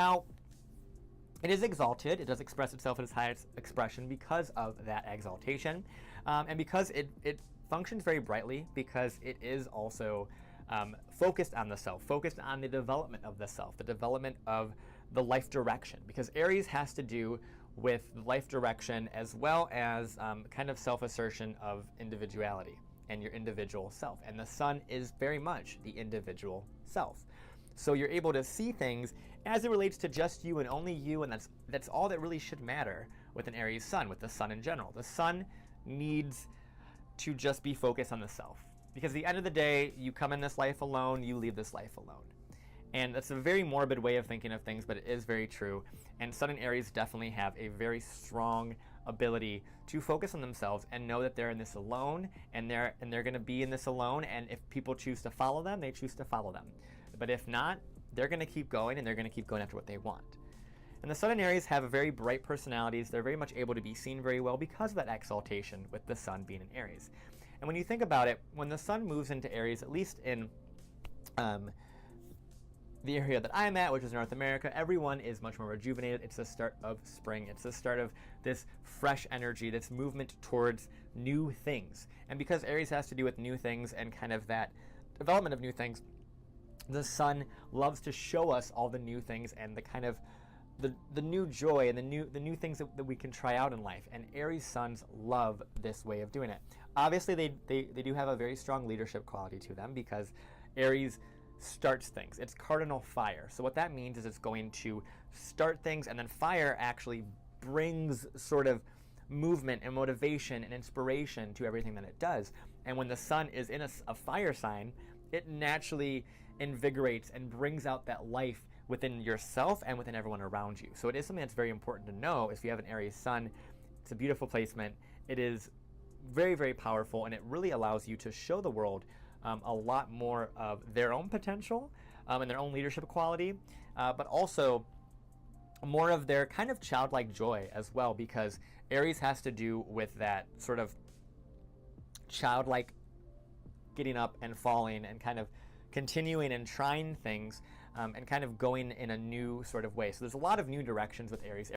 Now, it is exalted. It does express itself at its highest expression because of that exaltation, and because it functions very brightly, because it is also focused on the self, focused on the development of the self, the development of the life direction, because Aries has to do with life direction as well as kind of self-assertion of individuality and your individual self. And the sun is very much the individual self. So you're able to see things as it relates to just you and only you, and that's all that really should matter with an Aries sun, with the sun in general. The sun needs to just be focused on the self, because at the end of the day, you come in this life alone, you leave this life alone. And that's a very morbid way of thinking of things, but it is very true. And Sun and Aries definitely have a very strong ability to focus on themselves and know that they're in this alone, and they're going to be in this alone. And if people choose to follow them, they choose to follow them. But if not, they're going to keep going, and they're going to keep going after what they want. And the Sun and Aries have a very bright personalities. They're very much able to be seen very well because of that exaltation with the Sun being in Aries. And when you think about it, when the Sun moves into Aries, at least in the area that I'm at, which is North America, everyone is much more rejuvenated. It's the start of spring. It's the start of this fresh energy, this movement towards new things. And because Aries has to do with new things and kind of that development of new things, the Sun loves to show us all the new things and the kind of the new joy and the new things that we can try out in life. And Aries suns love this way of doing it. Obviously, they do have a very strong leadership quality to them, because Aries starts things. It's cardinal fire. So what that means is it's going to start things, and then fire actually brings sort of movement and motivation and inspiration to everything that it does. And when the sun is in a fire sign, it naturally invigorates and brings out that life within yourself and within everyone around you. So it is something that's very important to know. If you have an Aries sun, it's a beautiful placement. It is very, very powerful, and it really allows you to show the world a lot more of their own potential and their own leadership quality, but also more of their kind of childlike joy as well, because Aries has to do with that sort of childlike getting up and falling and kind of continuing and trying things and kind of going in a new sort of way. So there's a lot of new directions with Aries.